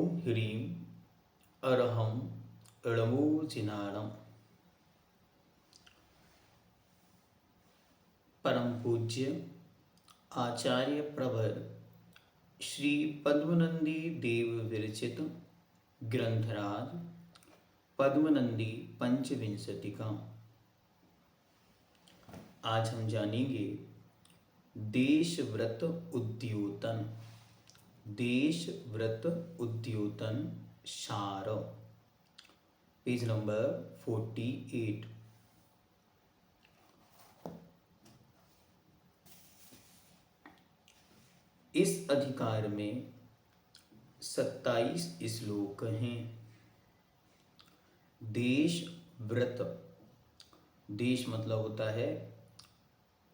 ओम ह्रीं अरहं ळमो जिनाणम। परम पूज्य आचार्य प्रवर श्री पद्मनंदी देव विरचित ग्रंथराज पद्मनंदी पंचविंशतिका। आज हम जानेंगे देश व्रत उद्योतन। देश व्रत उद्योतन सार, पेज नंबर 48। इस अधिकार में 27 श्लोक हैं। देश व्रत, देश मतलब होता है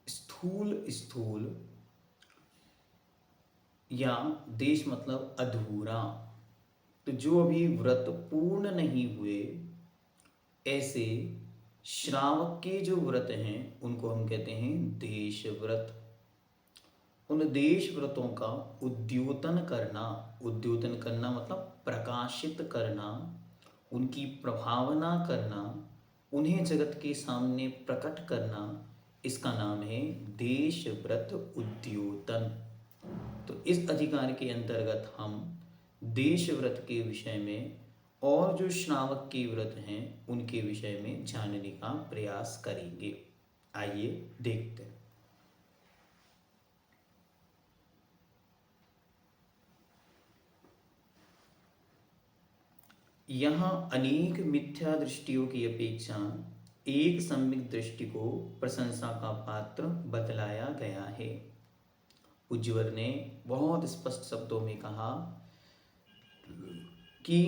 स्थूल स्थूल, या देश मतलब अधूरा। तो जो अभी व्रत पूर्ण नहीं हुए, ऐसे श्रावक के जो व्रत हैं उनको हम कहते हैं देश व्रत। उन देश व्रतों का उद्योतन करना, उद्योतन करना मतलब प्रकाशित करना, उनकी प्रभावना करना, उन्हें जगत के सामने प्रकट करना, इसका नाम है देश व्रत उद्योतन। तो इस अधिकार के अंतर्गत हम देश व्रत के विषय में और जो श्रावक के व्रत हैं उनके विषय में जानने का प्रयास करेंगे। आइए देखते हैं। यहाँ अनेक मिथ्या दृष्टियों की अपेक्षा एक सम्यक दृष्टि को प्रशंसा का पात्र बतलाया गया है। उज्ज्वर ने बहुत स्पष्ट शब्दों में कहा कि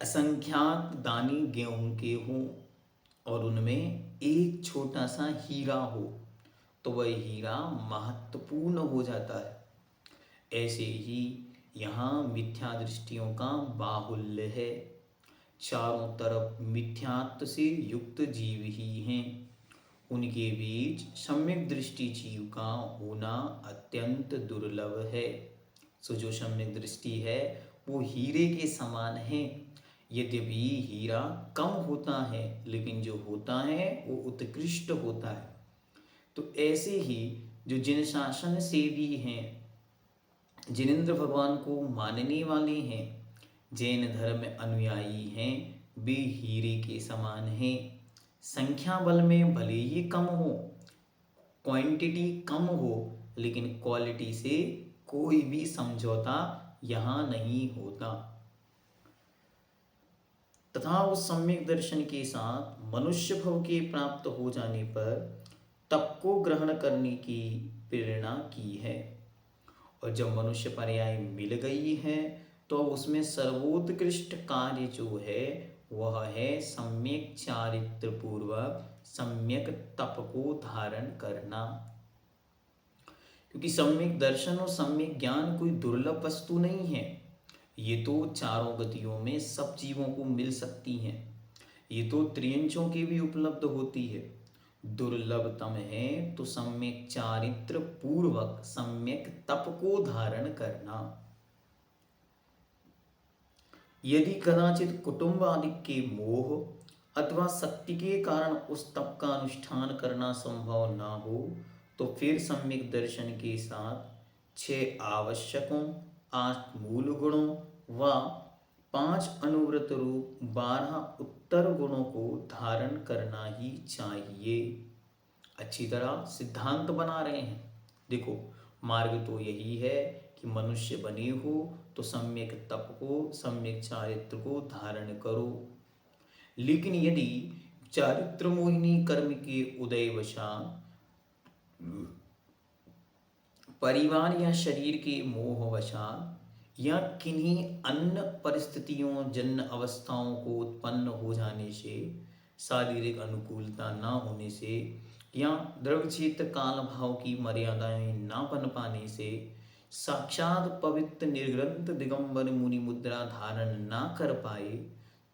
असंख्यात दाने गेहूं के हों और उनमें एक छोटा सा हीरा हो तो वह हीरा महत्वपूर्ण हो जाता है। ऐसे ही यहाँ मिथ्या दृष्टियों का बाहुल्य है। चारों तरफ मिथ्यात्व से युक्त जीव ही हैं। उनके बीच सम्यक दृष्टि जीव का होना अत्यंत दुर्लभ है। सो जो सम्यक दृष्टि है वो हीरे के समान है। यद्यपि हीरा कम होता है लेकिन जो होता है वो उत्कृष्ट होता है। तो ऐसे ही जो जिन शासन सेवी हैं, जिनेंद्र भगवान को मानने वाले हैं, जैन धर्म में अनुयायी हैं, वे हीरे के समान हैं। संख्या बल में भले ही कम हो, क्वांटिटी कम हो, लेकिन क्वालिटी से कोई भी समझौता यहाँ नहीं होता। तथा उस सम्यक दर्शन के साथ मनुष्य भव के प्राप्त हो जाने पर तप को ग्रहण करने की प्रेरणा की है। और जब मनुष्य पर्याय मिल गई है तो उसमें सर्वोत्कृष्ट कार्य जो है वह है सम्यक चारित्र पूर्वक सम्यक तप को धारण करना। क्योंकि सम्यक दर्शन और सम्यक ज्ञान कोई दुर्लभ वस्तु नहीं है। ये तो चारों गतियों में सब जीवों को मिल सकती हैं। ये तो त्रियंचों के भी उपलब्ध होती है। दुर्लभतम है तो सम्यक चारित्र पूर्वक सम्यक तप को धारण करना। यदि कदाचित कुटुंब आदि के मोह अथवा शक्ति के कारण उस तप का अनुष्ठान करना संभव न हो तो फिर सम्यक दर्शन के साथ 6 आवश्यकों, 8 मूल गुणों व 5 अनुव्रत रूप 12 उत्तर गुणों को धारण करना ही चाहिए। अच्छी तरह सिद्धांत बना रहे हैं। देखो, मार्ग तो यही है कि मनुष्य बने हो तो सम्यक तप को, सम्यक चारित्र को धारण करो। लेकिन यदि चारित्र मोहिनी कर्म के उदय वशात परिवार या शरीर के मोह वशात या किन्हीं अन्य परिस्थितियों, जन्य अवस्थाओं को उत्पन्न हो जाने से, शारीरिक अनुकूलता न होने से या द्रव्य क्षेत्र काल भाव की मर्यादाएं न बन पाने से, साक्षात पवित्र निर्ग्रंथ दिगंबर मुनि मुद्रा धारण न कर पाए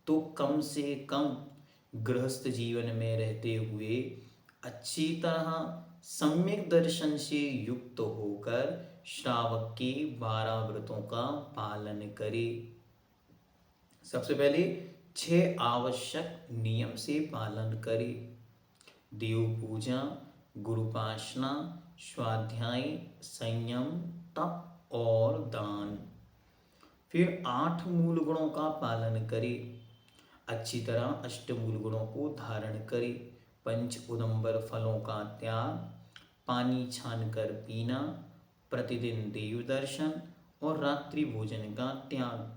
तो कम से कम गृहस्थ जीवन में रहते हुए अच्छी तरह सम्यक दर्शन से युक्त होकर श्रावक के 12 व्रतों का पालन करे। सबसे पहले 6 आवश्यक नियम से पालन करे। देव पूजा, गुरुपासना, स्वाध्याय, संयम, तप और दान। फिर 8 मूल गुणों का पालन करे। अच्छी तरह अष्टमूल गुणों को धारण करे। पंच उदंबर फलों का त्याग, पानी छानकर पीना, प्रतिदिन देव दर्शन और रात्रि भोजन का त्याग।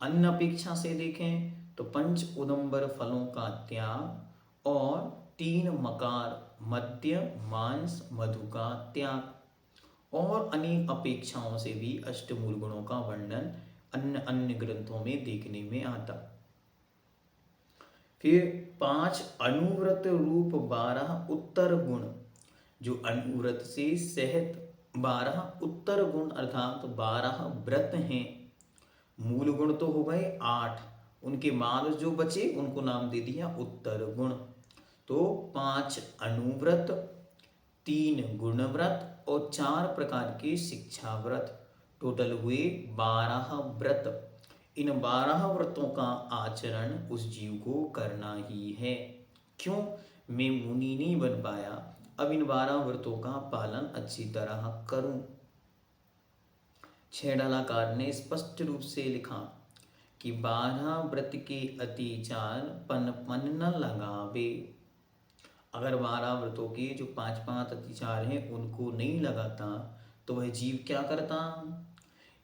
अन्न अपेक्षा से देखें तो पंच उदंबर फलों का त्याग और 3 मकार, मद्य, मांस, मधु का त्याग और अनेक अपेक्षाओं से भी अष्टमूल गुणों का वर्णन अन्य अन्य ग्रंथों में देखने में आता। फिर 5 अनुव्रत रूप 12 उत्तर गुण, जो अनुव्रत से सहित 12 उत्तर गुण अर्थात 12 व्रत हैं। मूल गुण तो हो गए 8, उनके बाद जो बचे उनको नाम दे दिया उत्तर गुण। तो 5 अनुव्रत, 3 गुण व्रत और 4 प्रकार के शिक्षा व्रत, टोटल हुए 12 व्रत। इन 12 व्रतों का आचरण उस जीव को करना ही है। क्यों? मैं मुनि नहीं बन पाया, अब इन 12 व्रतों का पालन अच्छी तरह करूं। छेड़ालाकार ने स्पष्ट रूप से लिखा कि 12 व्रत के अतिचार पन पन न लगावे। अगर 12 व्रतों के जो 5 अतिचार हैं उनको नहीं लगाता तो वह जीव क्या करता?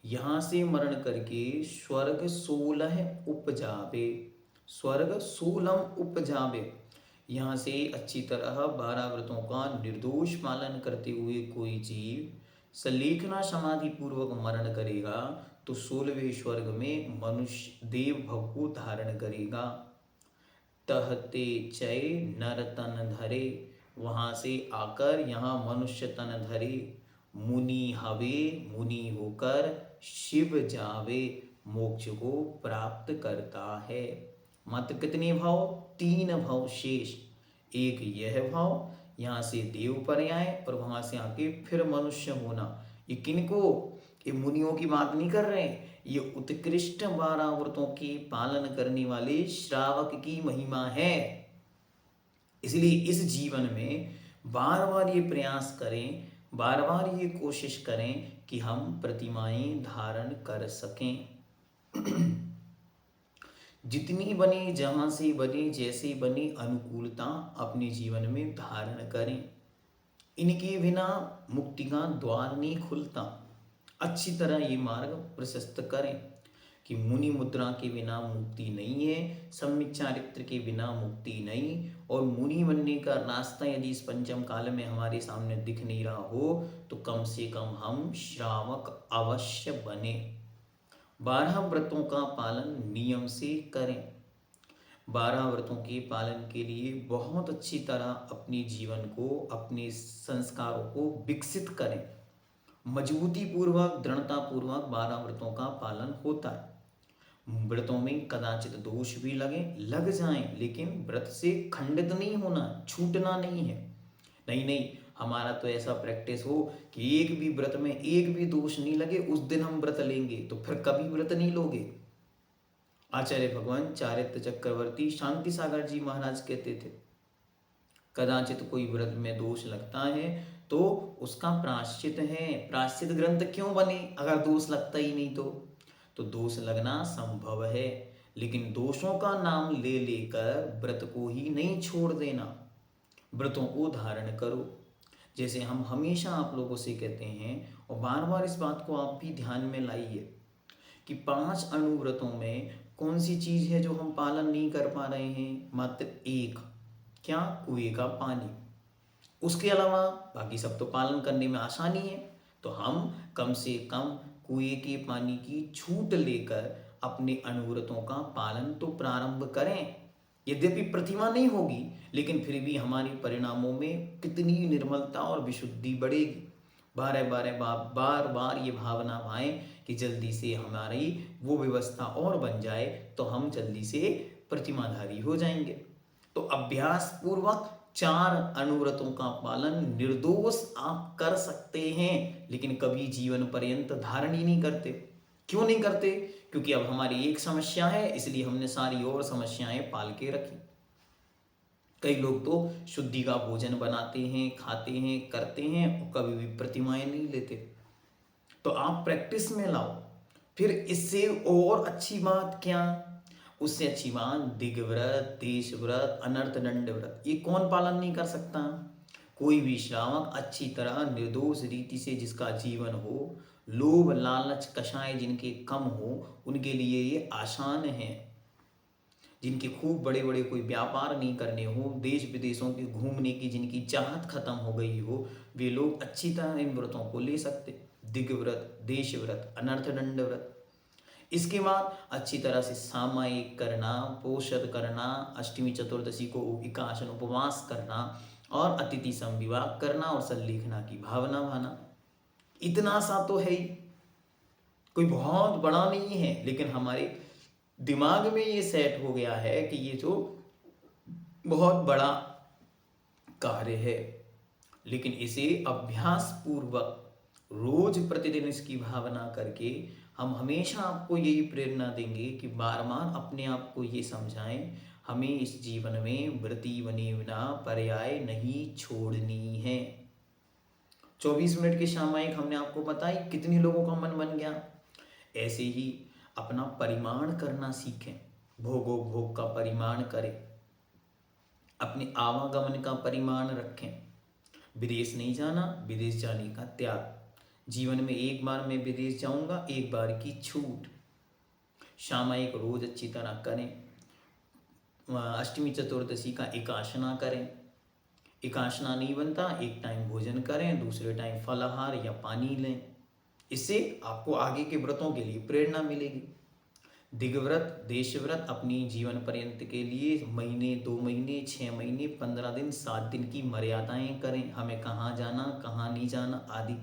यहाँ से मरण करके स्वर्ग 16 उपजावे, स्वर्ग 16 उपजावे। यहाँ से अच्छी तरह 12 व्रतों का निर्दोष पालन करते हुए कोई जीव सलेखना समाधि पूर्वक मरण करेगा तो 16वें स्वर्ग में मनुष्य देव भव को धारण करेगा। तहते चय नर तन धरे, वहां से आकर यहाँ मनुष्य तन धरे। मुनि हवे, मुनि होकर शिव जावे, मोक्ष को प्राप्त करता है। मात्र कितने भाव? 3 भाव शेष। एक यह भाव, यहाँ से देव पर्याय और वहां से आके फिर मनुष्य होना। ये किनको? ये मुनियों की बात नहीं कर रहे, ये उत्कृष्ट 12 व्रतों के पालन करने वाले श्रावक की महिमा है। इसलिए इस जीवन में बार बार ये प्रयास करें, बार बार ये कोशिश करें कि हम प्रतिमाएं धारण कर सकें। जितनी बने, जहां से बने, जैसे बने, अनुकूलता अपने जीवन में धारण करें। इनके बिना मुक्ति का द्वार नहीं खुलता। अच्छी तरह ये मार्ग प्रशस्त करें कि मुनि मुद्रा के बिना मुक्ति नहीं है, सम्यक चारित्र के बिना मुक्ति नहीं। और मुनि बनने का रास्ता यदि इस पंचम काल में हमारे सामने दिख नहीं रहा हो तो कम से कम हम श्रावक अवश्य बने। 12 व्रतों का पालन नियम से करें। 12 व्रतों के पालन के लिए बहुत अच्छी तरह अपने जीवन को, अपने संस्कारों को विकसित करें। मजबूती पूर्वक, दृढ़ता पूर्वक 12 व्रतों का पालन होता है। व्रतों में कदाचित दोष भी लग जाएं, लेकिन व्रत से खंडित नहीं होना, छूटना नहीं है। नहीं, हमारा तो ऐसा प्रैक्टिस हो कि एक भी व्रत में एक भी दोष नहीं लगे, उस दिन हम व्रत लेंगे, तो फिर कभी व्रत नहीं लोगे। आचार्य भगवान चारित्र चक्रवर्ती शांति सागर जी महाराज कहते थे, कदाचित कोई व्रत में दोष लगता है तो उसका प्रायश्चित है। प्रायश्चित ग्रंथ क्यों बने अगर दोष लगता ही नहीं? तो दोष लगना संभव है, लेकिन दोषों का नाम ले लेकर व्रत को ही नहीं छोड़ देना। व्रतों को धारण करो। जैसे हम हमेशा आप लोगों से कहते हैं और बार बार इस बात को आप भी ध्यान में लाइए कि 5 अनुव्रतों में कौन सी चीज है जो हम पालन नहीं कर पा रहे हैं? मात्र एक, क्या? कुएं का पानी। उसके अलावा बाकी सब तो पालन करने में आसानी है। तो हम कम से कम कुएं के पानी की छूट लेकर अपने अनुव्रतों का पालन तो प्रारंभ करें। यद्यपि प्रतिमा नहीं होगी, लेकिन फिर भी हमारे परिणामों में कितनी निर्मलता और विशुद्धि बढ़ेगी। बार बार ये भावना आए कि जल्दी से हमारी वो व्यवस्था और बन जाए तो हम जल्दी से प्रतिमाधारी हो जाएंगे। तो अभ्यास पूर्वक 4 अनुव्रतों का पालन निर्दोष आप कर सकते हैं, लेकिन कभी जीवन पर्यंत धारण ही नहीं करते। क्यों नहीं करते? क्योंकि अब हमारी एक समस्या है, इसलिए हमने सारी और समस्याएं पाल के रखी। कई लोग तो शुद्धि का भोजन बनाते हैं, खाते हैं, करते हैं और कभी भी प्रतिमाएं नहीं लेते। तो आप प्रैक्टिस में लाओ। फिर इससे और अच्छी बात क्या? उससे अच्छी बात दिग्व्रत, देश व्रत, अनर्थ दंड व्रत, ये कौन पालन नहीं कर सकता? कोई भी श्रावक अच्छी तरह निर्दोष रीति से जिसका जीवन हो, लोभ लालच कषाय जिनके कम हो, उनके लिए ये आसान है। जिनके खूब बड़े बड़े कोई व्यापार नहीं करने हो, देश विदेशों के घूमने की जिनकी चाहत खत्म हो गई हो, वे लोग अच्छी तरह इन व्रतों को ले सकते। दिग्व्रत, देश व्रत, अनर्थ दंड व्रत। इसके बाद अच्छी तरह से सामायिक करना, पोषद करना, अष्टमी चतुर्दशी को एकादश उपवास करना और अतिथि संविवाह करना और सल्लेखना की भावना भाना। इतना सा तो है ही, कोई बहुत बड़ा नहीं है, लेकिन हमारे दिमाग में ये सेट हो गया है कि ये जो बहुत बड़ा कार्य है, लेकिन इसे अभ्यास पूर्वक रोज प्रतिदिन इसकी भावना करके हम हमेशा आपको यही प्रेरणा देंगे कि बार बार अपने आप को ये समझाएं, हमें इस जीवन में व्रती बने बिना पर्याय नहीं छोड़नी है। 24 मिनट की सामायिक हमने आपको बताई, कितनी लोगों का मन बन गया। ऐसे ही अपना परिमाण करना सीखें। भोगो भोग का परिमाण करें, अपने आवागमन का परिमाण रखें। विदेश नहीं जाना, विदेश जाने का त्याग। जीवन में एक बार मैं विदेश जाऊंगा, एक बार की छूट। सामायिक रोज अच्छी तरह करें। अष्टमी चतुर्दशी का एकादशना करें। एकादशना नहीं बनता, एक टाइम भोजन करें, दूसरे टाइम फलाहार या पानी लें। इससे आपको आगे के व्रतों के लिए प्रेरणा मिलेगी। दिग्व्रत, देशव्रत अपनी जीवन पर्यंत के लिए महीने, 2 महीने, 6 महीने, 15 दिन, 7 दिन की मर्यादाएं करें। हमें कहाँ जाना, कहाँ नहीं जाना आदि।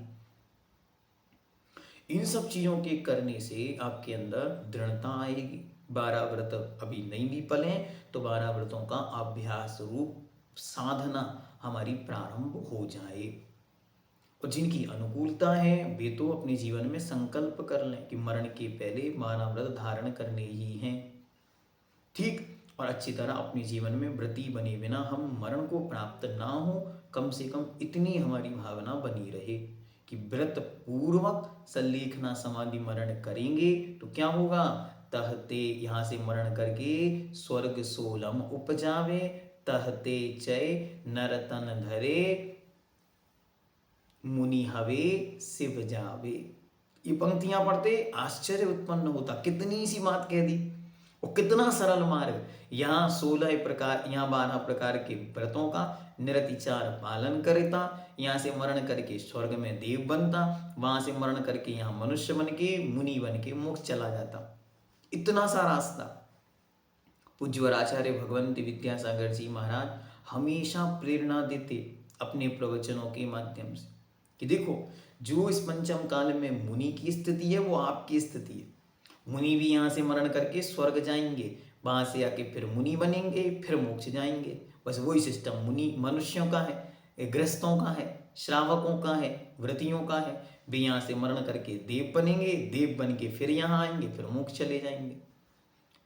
इन सब चीज़ों के करने से आपके अंदर दृढ़ता आएगी। 12 व्रत अभी नहीं भी पले तो 12 व्रतों का अभ्यास रूप साधना हमारी प्रारंभ हो जाए। और जिनकी अनुकूलता है वे तो अपने जीवन में संकल्प कर लें कि मरण के पहले 12 व्रत धारण करने ही हैं। ठीक, और अच्छी तरह अपने जीवन में व्रती बने बिना हम मरण को प्राप्त ना हो, कम से कम इतनी हमारी भावना बनी रहे कि व्रत पूर्वक सल्लेखना समाधि मरण करेंगे तो क्या होगा? तहते, यहाँ से मरण करके स्वर्ग सोलम उपजावे, तहते चय नरतन धरे, मुनि हवे शिव जावे। ये पंक्तियां पढ़ते आश्चर्य उत्पन्न होता, कितनी सी बात कह दी और कितना सरल मार्ग। यहाँ 16 प्रकार, यहाँ 12 प्रकार के व्रतों का निरतिचार पालन करता, यहाँ से मरण करके स्वर्ग में देव बनता, वहां से मरण करके यहाँ मनुष्य बन के, मुनि बन के मोक्ष चला जाता। इतना सा रास्ता। पूज्य आचार्य भगवंत विद्यासागर जी महाराज हमेशा प्रेरणा देते अपने प्रवचनों के माध्यम से कि देखो, जो इस पंचम काल में मुनि की स्थिति है वो आपकी स्थिति है। मुनि भी यहाँ से मरण करके स्वर्ग जाएंगे, वहां से आके फिर मुनि बनेंगे, फिर मोक्ष जाएंगे। बस वही सिस्टम मुनि मनुष्यों का है, गृहस्थों का है, श्रावकों का है, व्रतियों का है। वे यहाँ से मरण करके देव बनेंगे, देव बन के फिर यहाँ आएंगे, फिर मोक्ष चले जाएंगे।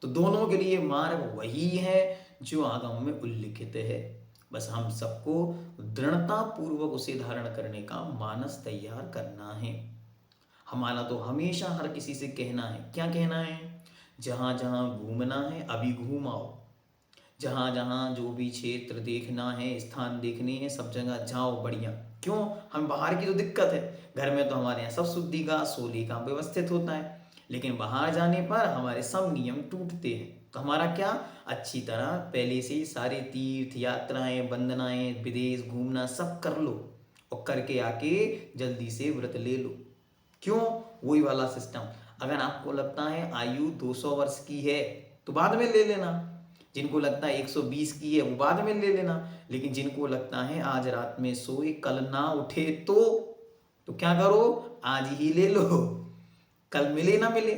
तो दोनों के लिए मार्ग वही है जो आगम में उल्लिखित है। बस हम सबको दृढ़ता पूर्वक उसे धारण करने का मानस तैयार करना है। हमारा तो हमेशा हर किसी से कहना है, क्या कहना है? जहां जहां घूमना है अभी घूम आओ। जहां जहां जो भी क्षेत्र देखना है, स्थान देखने हैं, सब जगह जाओ बढ़िया। क्यों? हम बाहर की तो दिक्कत है, घर में तो हमारे यहाँ सब शुद्धि का सोली का व्यवस्थित होता है, लेकिन बाहर जाने पर हमारे सब नियम टूटते हैं। तो हमारा क्या, अच्छी तरह पहले से ही सारे तीर्थ यात्राएं, वंदनाएं, विदेश घूमना सब कर लो और करके आके जल्दी से व्रत ले लो। क्यों? वही वाला सिस्टम। अगर आपको लगता है आयु 200 वर्ष की है तो बाद में ले लेना, जिनको लगता है 120 की है वो बाद में ले लेना, लेकिन जिनको लगता है आज रात में सोए कल ना उठे तो क्या करो, आज ही ले लो, कल मिले ना मिले।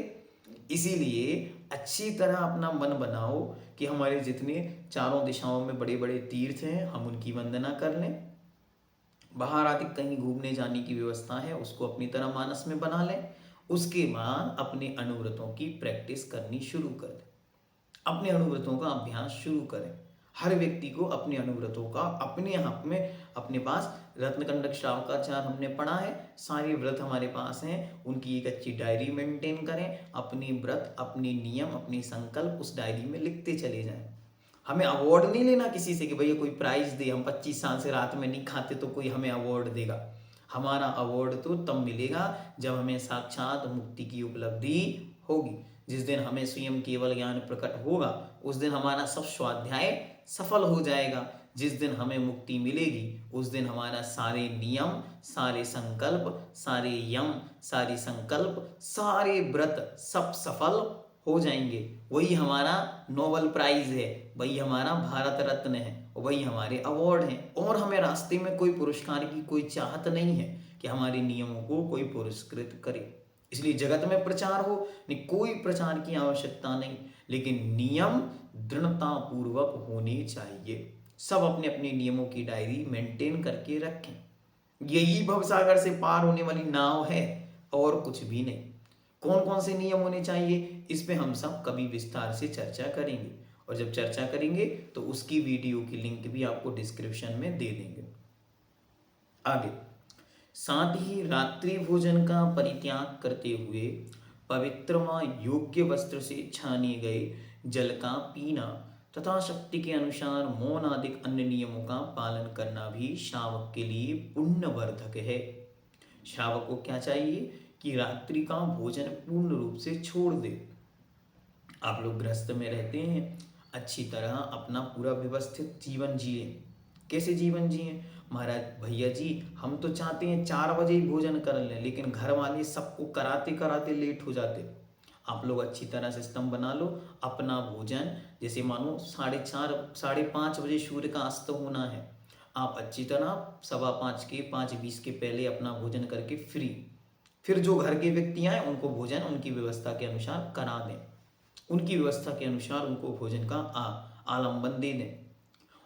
इसीलिए अच्छी तरह अपना मन बनाओ कि हमारे जितने चारों दिशाओं में बड़े बड़े तीर्थ हैं हम उनकी वंदना कर लें। बाहर आदि कहीं घूमने जाने की व्यवस्था है उसको अपनी तरह मानस में बना लें। उसके बाद अपने अनुव्रतों की प्रैक्टिस करनी शुरू कर दें, अपने अनुव्रतों का अभ्यास शुरू करें। हर व्यक्ति को अपने अनुव्रतों का अपने आप में अपने पास रत्नकंडक श्रावकाचार हमने पढ़ा है, सारे व्रत हमारे पास हैं, उनकी एक अच्छी डायरी मेंटेन करें, अपने व्रत अपने नियम अपने संकल्प उस डायरी में लिखते चले जाएं। हमें अवार्ड नहीं लेना किसी से कि भैया कोई प्राइज दे, हम 25 साल से रात में नहीं खाते तो कोई हमें अवार्ड देगा। हमारा अवार्ड तो तब मिलेगा जब हमें साक्षात मुक्ति की उपलब्धि होगी। जिस दिन हमें स्वयं केवल ज्ञान प्रकट होगा उस दिन हमारा सब स्वाध्याय सफल हो जाएगा। जिस दिन हमें मुक्ति मिलेगी उस दिन हमारा सारे नियम सारे संकल्प सारे यम सारे संकल्प सारे व्रत सब सफल हो जाएंगे। वही हमारा नोबेल प्राइज है, वही हमारा भारत रत्न है, वही हमारे अवार्ड हैं। और हमें रास्ते में कोई पुरस्कार की कोई चाहत नहीं है कि हमारे नियमों को कोई पुरस्कृत करे। इसलिए जगत में प्रचार हो नहीं, कोई प्रचार की आवश्यकता नहीं, लेकिन नियम दृढ़ता पूर्वक होने चाहिए। सब अपने अपने नियमों की डायरी मेंटेन करके रखें। यही भवसागर से पार होने वाली नाव है और कुछ भी नहीं। कौन कौन से नियम होने चाहिए इस पे हम सब कभी विस्तार से चर्चा करेंगे, और जब चर्चा करेंगे तो उसकी वीडियो की लिंक भी आपको डिस्क्रिप्शन में दे देंगे। आगे, साथ ही रात्रि भोजन का परित्याग करते हुए पवित्र व योग्य वस्त्र से छाने गए जल का पीना तथा शक्ति के अनुसार मौन आदि अन्य नियमों का पालन करना भी श्रावक के लिए पुण्यवर्धक है। श्रावक को क्या चाहिए कि रात्रि का भोजन पूर्ण रूप से छोड़ दे। आप लोग गृहस्थ में रहते हैं, अच्छी तरह अपना पूरा व्यवस्थित जीवन जिए। कैसे जीवन जिए महाराज? भैया जी हम तो चाहते हैं 4 बजे ही भोजन कर लें, लेकिन घर वाले सबको कराते कराते लेट हो जाते। आप लोग अच्छी तरह सिस्टम बना लो अपना भोजन, जैसे मानो 4:30 5:30 बजे सूर्य का अस्त होना है, आप अच्छी तरह 5:15 के 5:20 के पहले अपना भोजन करके फ्री। फिर जो घर के व्यक्ति आए उनको भोजन उनकी व्यवस्था के अनुसार करा दें, उनकी व्यवस्था के अनुसार उनको भोजन का आलम्बन दे दें।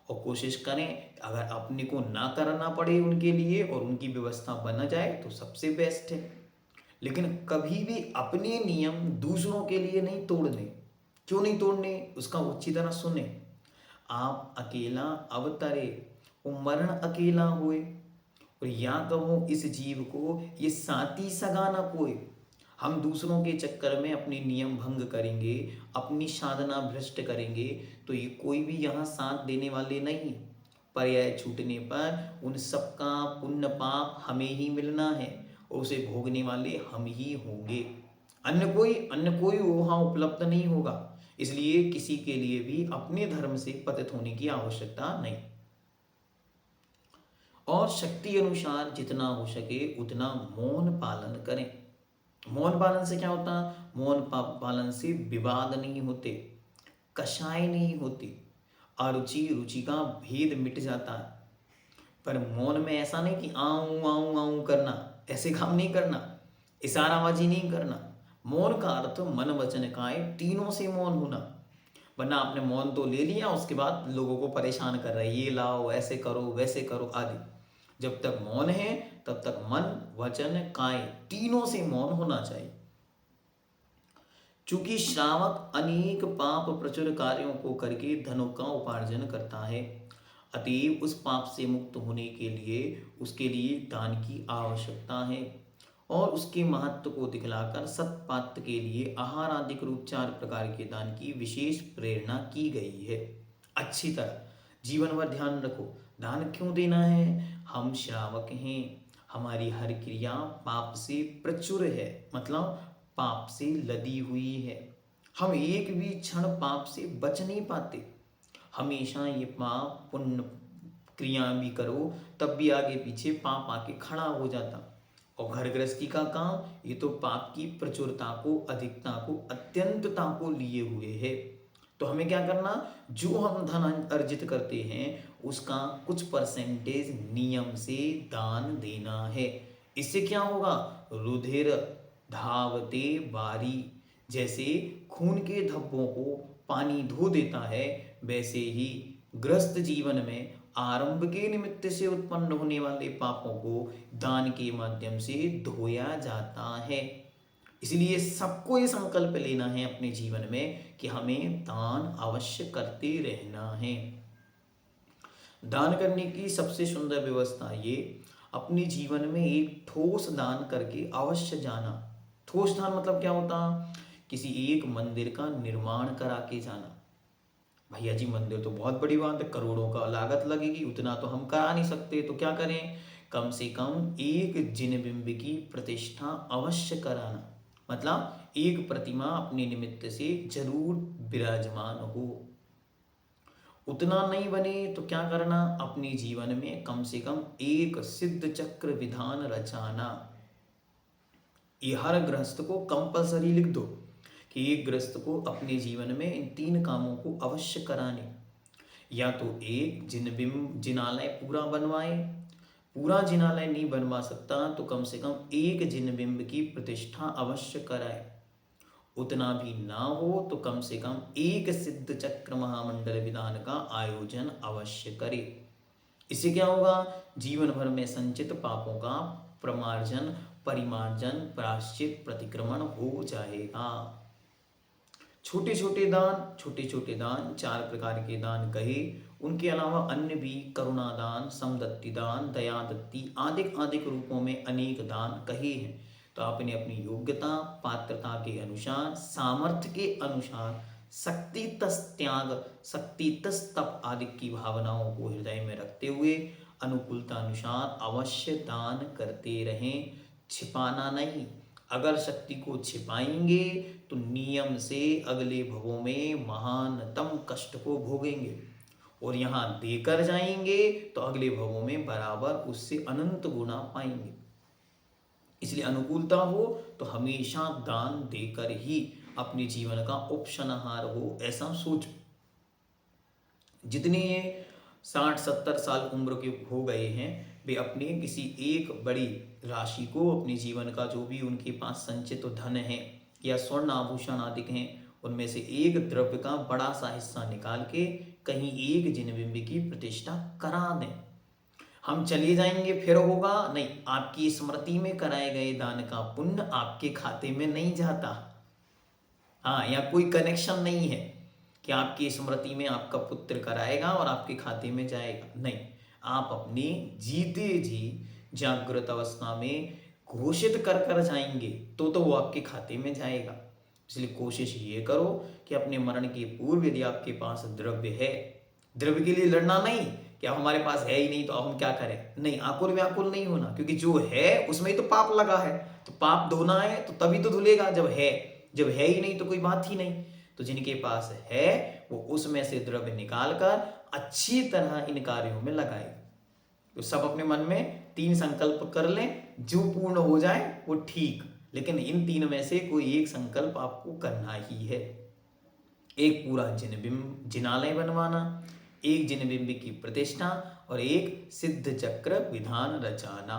और कोशिश करें अगर अपने को ना करना पड़े उनके लिए और उनकी व्यवस्था बन जाए तो सबसे बेस्ट है। लेकिन कभी भी अपने नियम दूसरों के लिए नहीं तोड़ने। क्यों नहीं तोड़ने उसका अच्छी तरह सुने। आप अकेला अवतरे वो मरण अकेला हुए, और या कहो इस जीव को ये साथी सगा न कोई। हम दूसरों के चक्कर में अपने नियम भंग करेंगे, अपनी साधना भ्रष्ट करेंगे तो ये कोई भी यहाँ साथ देने वाले नहीं। पर्याय छूटने पर उन सबका पुण्य पाप हमें ही मिलना है और उसे भोगने वाले हम ही होंगे। अन्य कोई वहाँ उपलब्ध नहीं होगा। इसलिए किसी के लिए भी अपने धर्म से पतित होने की आवश्यकता नहीं। और शक्ति अनुसार जितना हो सके उतना मौन पालन करें। मौन पालन से क्या होता है? मौन पालन से विवाद नहीं होते, कषाय नहीं होती, अरुचि रुचि का भेद मिट जाता है। पर मौन में ऐसा नहीं कि आऊं आऊं आऊं करना, ऐसे काम नहीं करना, इशाराबाजी नहीं करना। मौन का अर्थ मन वचन काय तीनों से मौन होना। वरना आपने मौन तो ले लिया, उसके बाद लोगों को परेशान कर रहे हैं, ये लाओ ऐसे करो वैसे करो आदि। जब तक मौन है तब तक मन वचन काय तीनों से मौन होना चाहिए। चूंकि श्रावक अनेक पाप प्रचुर कार्यों को करके धनों का उपार्जन करता है, अतएव उस पाप से मुक्त होने के लिए उसके लिए दान की आवश्यकता है। और उसके महत्व को दिखलाकर सत्पात्र के लिए आहार आदि रूप 4 प्रकार के दान की विशेष प्रेरणा की गई है। अच्छी तरह जीवन भर ध्यान रखो, दान क्यों देना है? हम श्रावक हैं, हमारी हर क्रिया पाप से प्रचुर है, मतलब पाप से लदी हुई है। हम एक भी क्षण पाप से बच नहीं पाते। हमेशा ये पाप पुण्य क्रिया भी करो तब भी आगे पीछे पाप आके खड़ा हो जाता। और घर गृहस्थी का काम ये तो पाप की प्रचुरता को अधिकता को अत्यंतता को लिए हुए है। तो हमें क्या करना? जो हम धन अर्जित करते हैं उसका कुछ परसेंटेज नियम से दान देना है। इससे क्या होगा? रुधिर धावते बारी, जैसे खून के धब्बों को पानी धो देता है, वैसे ही ग्रस्त जीवन में आरंभ के निमित्त से उत्पन्न होने वाले पापों को दान के माध्यम से धोया जाता है। इसलिए सबको ये संकल्प लेना है अपने जीवन में कि हमें दान अवश्य करते रहना है। दान करने की सबसे सुंदर व्यवस्था ये, अपने जीवन में एक ठोस दान करके अवश्य जाना। ठोस दान मतलब क्या होता? किसी एक मंदिर का निर्माण करा के जाना। भैया जी मंदिर तो बहुत बड़ी बात है, करोड़ों का लागत लगेगी, उतना तो हम करा नहीं सकते, तो क्या करें? कम से कम एक जिन बिंब की प्रतिष्ठा अवश्य कराना। मतलब एक प्रतिमा अपने निमित्त से जरूर विराजमान हो। उतना नहीं बने तो क्या करना? अपने जीवन में कम से कम एक सिद्ध चक्र विधान रचाना। ये हर गृहस्थ को कंपलसरी लिख दो कि एक गृहस्थ को अपने जीवन में इन 3 कामों को अवश्य कराने। या तो एक जिनालय पूरा बनवाए, पूरा जिनालय नहीं बनवा सकता तो कम से कम एक जिन बिंब की प्रतिष्ठा अवश्य कराए। उतना भी ना हो तो कम से कम एक सिद्ध चक्र महामंडल विधान का आयोजन अवश्य करे। इससे क्या होगा? जीवन भर में संचित पापों का प्रमार्जन, परिमार्जन, प्रायश्चित, प्रतिक्रमण हो जाएगा। छोटे छोटे दान 4 प्रकार के दान कहे। उनके अलावा अन्य भी करुणा दान, समदत्ति दान, दयादत्ति आदि रूपों में अनेक दान कहे हैं। तो आपने अपनी योग्यता पात्रता के अनुसार, सामर्थ्य के अनुसार शक्ति तस त्याग, शक्ति तस तप आदि की भावनाओं को हृदय में रखते हुए अनुकूलता अनुसार अवश्य दान करते रहें। छिपाना नहीं। अगर शक्ति को छिपाएंगे तो नियम से अगले भवों में महानतम कष्ट को भोगेंगे, और यहाँ देकर जाएंगे तो अगले भवों में बराबर उससे अनंत गुना पाएंगे। इसलिए अनुकूलता हो तो हमेशा दान देकर ही अपने जीवन का उपसंहार हो, ऐसा सोचो। जितने ये 60-70 साल उम्र के हो गए हैं, वे अपने किसी एक बड़ी राशि को, अपने जीवन का जो भी उनके पास संचित धन है या स्वर्ण आभूषण आदि हैं, उनमें से एक द्रव्य का बड़ा सा हिस्सा निकाल के कहीं एक जिनबिंब की प्रतिष्ठा करा दें। हम चले जाएंगे फिर होगा नहीं, आपकी स्मृति में कराए गए दान का पुण्य आपके खाते में नहीं जाता। हाँ, या कोई कनेक्शन नहीं है कि आपकी स्मृति में आपका पुत्र कराएगा और आपके खाते में जाएगा, नहीं। आप अपने जीते जी जागृत अवस्था में घोषित कर कर जाएंगे तो वो आपके खाते में जाएगा। इसलिए कोशिश ये करो कि अपने मरण के पूर्व यदि आपके पास द्रव्य है, द्रव्य के लिए लड़ना नहीं कि अब हमारे पास है ही नहीं तो अब हम क्या करें, नहीं, आकुल व्याकुल नहीं होना, क्योंकि जो है उसमें ही तो पाप लगा है, तो पाप धोना है तो तभी तो धुलेगा जब है। जब है ही नहीं तो कोई बात ही नहीं। तो जिनके पास है वो उसमें से द्रव्य निकाल कर अच्छी तरह इन कार्यों में लगाए। तो सब अपने मन में 3 संकल्प कर लें, जो पूर्ण हो जाए वो ठीक, लेकिन इन 3 में से कोई एक संकल्प आपको करना ही है। एक पूरा जिनालय बनवाना, एक जिनबिंब की प्रतिष्ठा, और एक सिद्ध चक्र विधान रचाना।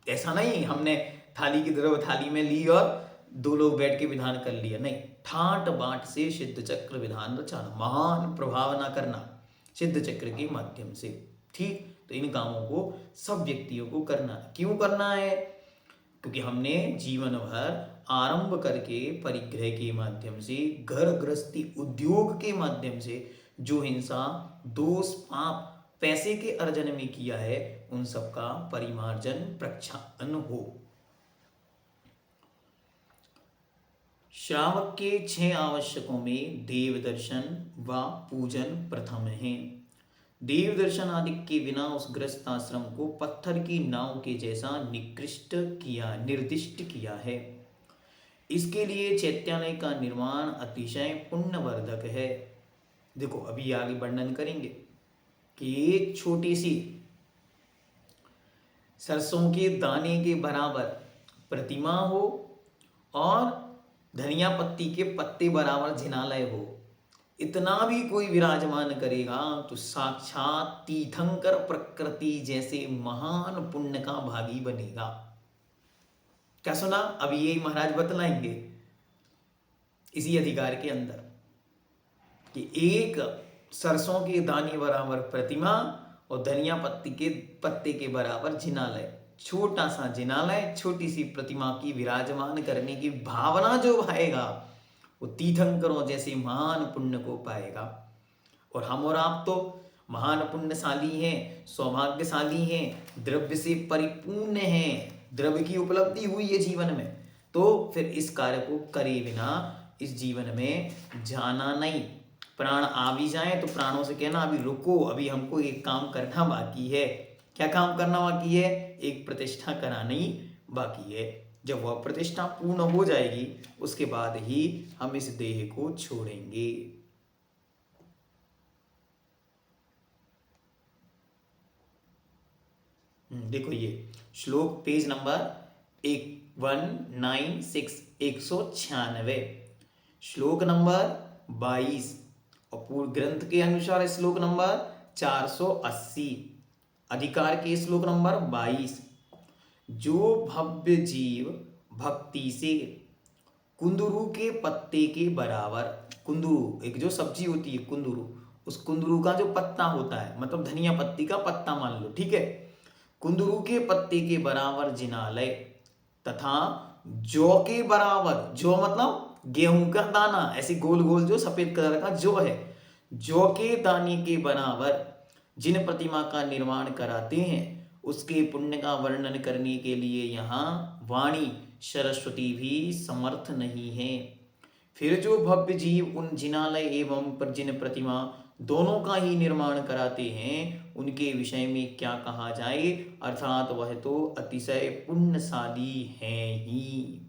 ऐसा नहीं हमने थाली की द्रव्य थाली में ली और 2 लोग बैठ के विधान कर लिया, नहीं, ठाट बाट से सिद्ध चक्र विधान रचाना, महान प्रभावना करना सिद्ध चक्र के माध्यम से। ठीक, तो इन कामों को सब व्यक्तियों को करना है। क्यों करना है? क्योंकि हमने जीवन भर आरंभ करके परिग्रह के माध्यम से, घर गृहस्थी उद्योग के माध्यम से जो हिंसा, दोष, पाप पैसे के अर्जन में किया है, उन सब का परिमार्जन, प्रक्षालन हो। श्रावक के 6 आवश्यकों में देव दर्शन व पूजन प्रथम है। देव दर्शन आदि के बिना उस गृहस्थ आश्रम को पत्थर की नाव के जैसा निर्दिष्ट किया है। इसके लिए चैत्यालय का निर्माण अतिशय पुण्यवर्धक है। देखो अभी आगे वर्णन करेंगे कि एक छोटी सी सरसों के दाने के बराबर प्रतिमा हो और धनिया पत्ती के पत्ते बराबर जिनालय हो, इतना भी कोई विराजमान करेगा तो साक्षात तीर्थंकर प्रकृति जैसे महान पुण्य का भागी बनेगा। क्या सुना? अब ये महाराज बतलाएंगे। इसी अधिकार के अंदर कि एक सरसों के दाने बराबर प्रतिमा और धनिया पत्ती के पत्ते के बराबर जिनालय, छोटा सा जिनालय, छोटी सी प्रतिमा की विराजमान करने की भावना जो भाएगा वो तीर्थंकरों जैसे महान पुण्य को पाएगा। और हम और आप तो महान पुण्यशाली हैं, सौभाग्यशाली हैं, द्रव्य से परिपूर्ण हैं, द्रव्य की उपलब्धि हुई है जीवन में, तो फिर इस कार्य को करे बिना इस जीवन में जाना नहीं। प्राण आ भी जाए तो प्राणों से कहना अभी रुको, अभी हमको एक काम करना बाकी है। क्या काम करना बाकी है? एक प्रतिष्ठा करानी बाकी है। जब वह प्रतिष्ठा पूर्ण हो जाएगी उसके बाद ही हम इस देह को छोड़ेंगे। देखो ये श्लोक पेज नंबर 196, 196, श्लोक नंबर 22 और पूर्ण ग्रंथ के अनुसार श्लोक नंबर 480, अधिकार के श्लोक नंबर 22। जो भव्य जीव भक्ति से कुंदरू के पत्ते के बराबर, कुंदरू एक जो सब्जी होती है कुंदरू, उस कुंदरू का जो पत्ता होता है, मतलब धनिया पत्ती का पत्ता मान लो, ठीक है, कुंदरू के पत्ते के बराबर जिनालय तथा जौ के बराबर, जौ मतलब गेहूं का दाना, ऐसे गोल गोल जो सफेद कलर का जौ है, जौ के दाने के बराबर जिन प्रतिमा का निर्माण कराते हैं उसके पुण्य का वर्णन करने के लिए यहाँ वाणी सरस्वती भी समर्थ नहीं है। फिर जो भव्य जीव उन जिनालय एवं जिन प्रतिमा दोनों का ही निर्माण कराते हैं उनके विषय में क्या कहा जाए, अर्थात वह तो अतिशय पुण्यशाली हैं ही।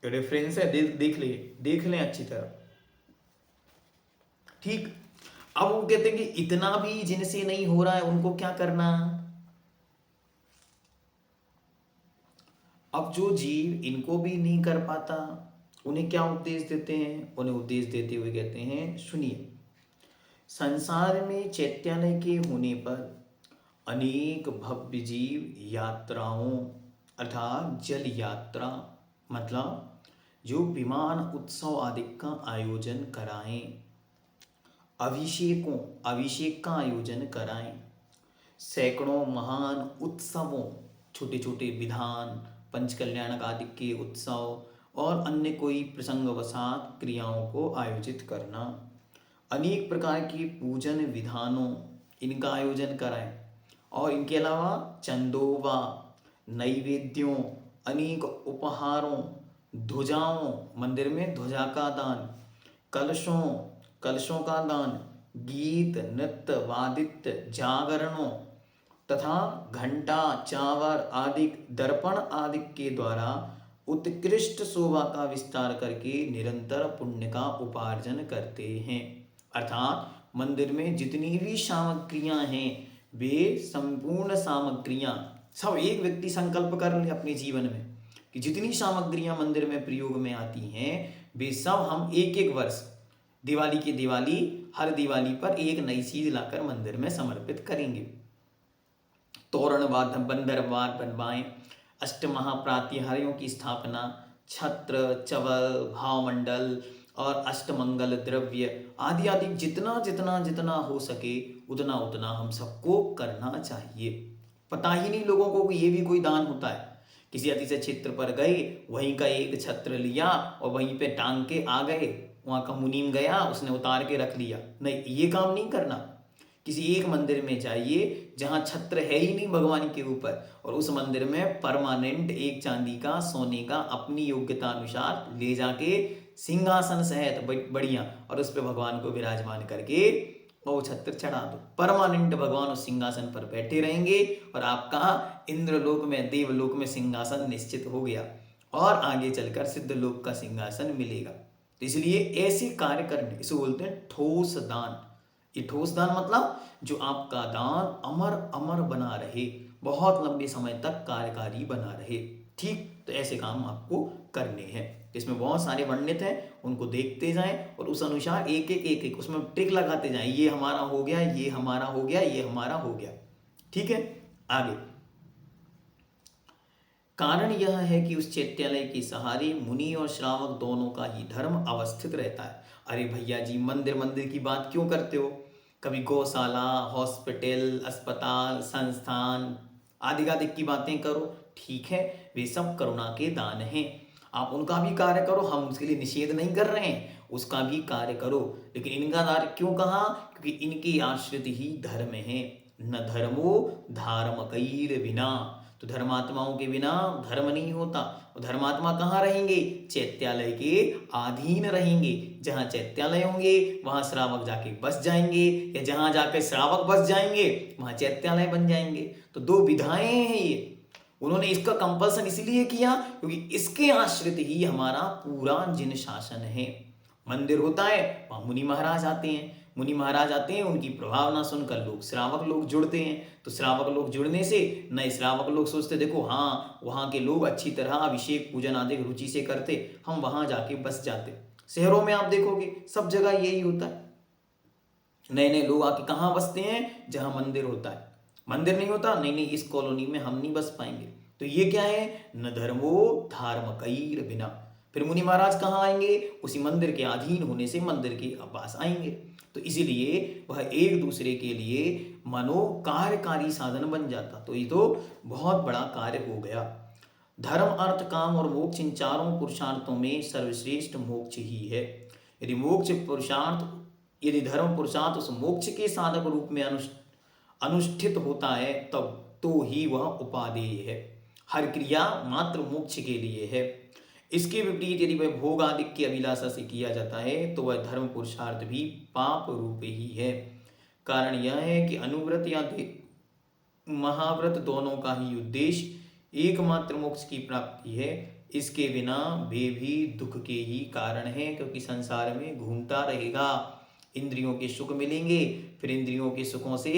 रेफरेंस है, देख लें अच्छी तरह, ठीक। अब वो कहते हैं कि इतना भी जिनसे नहीं हो रहा है उनको क्या करना। अब जो जीव इनको भी नहीं कर पाता उन्हें क्या उपदेश देते हैं? उन्हें उपदेश देते हुए कहते हैं, सुनिए, संसार में चैतन्य के होने पर अनेक भव्य जीव यात्राओं अर्थात जल यात्रा मतलब जो विमान उत्सव आदि का आयोजन कराएं, अभिषेक का आयोजन कराएं, सैकड़ों महान उत्सवों, छोटे छोटे विधान, पंचकल्याणक आदि के उत्सव और अन्य कोई प्रसंगवशात क्रियाओं को आयोजित करना, अनेक प्रकार के पूजन विधानों इनका आयोजन कराएं, और इनके अलावा चंदोवा, नैवेद्यों, अनेक उपहारों, ध्वजाओं, मंदिर में ध्वजा का दान, कलशों का दान, गीत नृत्य वादित्य जागरणों तथा घंटा चावर आदि दर्पण आदि के द्वारा उत्कृष्ट शोभा का विस्तार करके निरंतर पुण्य का उपार्जन करते हैं। अर्थात मंदिर में जितनी भी सामग्रियां हैं वे संपूर्ण सामग्रियां सब, एक व्यक्ति संकल्प कर ले अपने जीवन में कि जितनी सामग्रियां मंदिर में प्रयोग में आती हैं वे सब हम एक एक वर्ष दिवाली की दिवाली हर दिवाली पर एक नई चीज लाकर मंदिर में समर्पित करेंगे। तोरण बंदरवार बनवाएं, अष्टमहाप्रातिहार्यों की स्थापना, छत्र चवल भावमंडल और अष्टमंगल द्रव्य आदि आदि जितना जितना जितना हो सके उतना उतना हम सबको करना चाहिए। पता ही नहीं लोगों को कि ये भी कोई दान होता है। किसी अतिशय क्षेत्र पर गए, वहीं का एक छत्र लिया और वहीं पे टांग के आ गए, वहाँ का मुनीम गया उसने उतार के रख लिया, नहीं, ये काम नहीं करना। किसी एक मंदिर में जाइए जहाँ छत्र है ही नहीं भगवान के ऊपर, और उस मंदिर में परमानेंट एक चांदी का सोने का अपनी योग्यता अनुसार ले जाके सिंहासन सहित बढ़िया और उस पर भगवान को विराजमान करके वो छत्र चढ़ा दो। परमानेंट भगवान उस सिंहासन पर बैठे रहेंगे और आपका इंद्रलोक में देवलोक में सिंहासन निश्चित हो गया और आगे चलकर सिद्धलोक का सिंहासन मिलेगा। तो इसलिए ऐसे कार्य करने, इसे बोलते हैं ठोस दान। ये ठोस दान मतलब जो आपका दान अमर अमर बना रहे, बहुत लंबे समय तक कार्यकारी बना रहे, ठीक। तो ऐसे काम आपको करने हैं, इसमें बहुत सारे वर्णित हैं, उनको देखते जाएं और उस अनुसार एक एक उसमें ट्रिक लगाते जाएं, ये हमारा हो गया, ये हमारा हो गया, ये हमारा हो गया, ठीक है। आगे कारण यह है कि उस चैत्यालय के सहारे मुनि और श्रावक दोनों का ही धर्म अवस्थित रहता है। अरे भैया जी, मंदिर मंदिर की बात क्यों करते हो? कभी गौशाला, हॉस्पिटल, अस्पताल, संस्थान आदि आदि की बातें करो। ठीक है, वे सब करुणा के दान हैं, आप उनका भी कार्य करो, हम उसके लिए निषेध नहीं कर रहे हैं, उसका भी कार्य करो। लेकिन इनका कार्य क्यों कहा? क्योंकि इनके आश्रित ही धर्म है। न धर्मो धार्मकैर बिना, तो धर्मात्माओं के बिना धर्म नहीं होता। और धर्मात्मा कहाँ रहेंगे? चैत्यालय के अधीन रहेंगे। जहाँ चैत्यालय होंगे वहाँ श्रावक जाके बस जाएंगे, या जहाँ जाके श्रावक बस जाएंगे वहाँ चैत्यालय बन जाएंगे। तो दो विधाएं हैं ये। उन्होंने इसका कंपल्सन इसलिए किया क्योंकि इसके आश्रित ही हमारा पूरा जिन शासन है। मंदिर होता है, वहाँ मुनि महाराज आते हैं, मुनि महाराज आते हैं, उनकी प्रभावना सुनकर लोग श्रावक लोग जुड़ते हैं। तो श्रावक लोग जुड़ने से नए श्रावक लोग सोचते देखो हाँ वहाँ के लोग अच्छी तरह अभिषेक पूजन आदि रुचि से करते, हम वहाँ जाके बस जाते। शहरों में आप देखोगे सब जगह यही होता है, नए नए लोग आके कहाँ बसते हैं? जहाँ मंदिर होता है। मंदिर नहीं होता, नहीं नहीं इस कॉलोनी में हम नहीं बस पाएंगे। तो ये क्या है? न धर्मो धार्मकैर बिना। फिर मुनि महाराज कहाँ आएंगे? उसी मंदिर के अधीन होने से मंदिर के पास आएंगे। तो इसीलिए वह एक दूसरे के लिए मनो कार्यकारी साधन बन जाता। तो ये तो बहुत बड़ा कार्य हो गया। धर्म, अर्थ, काम और मोक्ष, इन चारों पुरुषार्थों में सर्वश्रेष्ठ मोक्ष ही है। यदि मोक्ष पुरुषार्थ यदि धर्म पुरुषार्थ उस मोक्ष के साधक रूप में अनुष्ठित होता है तब तो ही वह उपादेय है। हर क्रिया मात्र मोक्ष के लिए है। इसके विपरीत यदि वह भोग आदि की अभिलाषा से किया जाता है तो वह धर्म पुरुषार्थ भी पाप रूप ही है। कारण यह है कि अनुव्रत या महाव्रत दोनों का ही उद्देश्य एकमात्र मोक्ष की प्राप्ति है। इसके बिना वे भी दुख के ही कारण है, क्योंकि संसार में घूमता रहेगा। इंद्रियों के सुख मिलेंगे, फिर इंद्रियों के सुखों से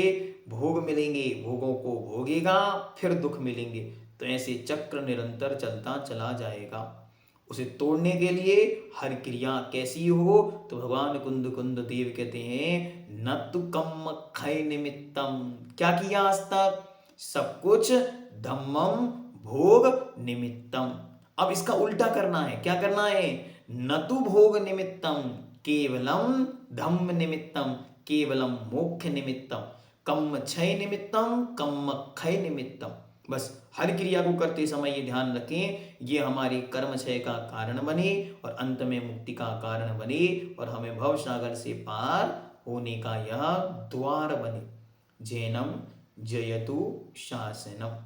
भोग मिलेंगे, भोगों को भोगेगा, फिर दुख मिलेंगे। तो ऐसे चक्र निरंतर चलता चला जाएगा। उसे तोड़ने के लिए हर क्रिया कैसी हो? तो भगवान कुंद कुंद देव कहते हैं न तु कम खय निमित्तम। क्या किया आज तक? सब कुछ धम्मम भोग निमित्तम। अब इसका उल्टा करना है। क्या करना है? न तु भोग निमित्तम केवलम धम्म निमित्तम, केवलम मोक्ष निमित्तम, कम क्षय निमित्तम, कम क्षय निमित्तम। बस हर क्रिया को करते समय ये ध्यान रखें, ये हमारे कर्म क्षय का कारण बने और अंत में मुक्ति का कारण बने और हमें भव सागर से पार होने का यह द्वार बने। जैनम जयतु शासनम।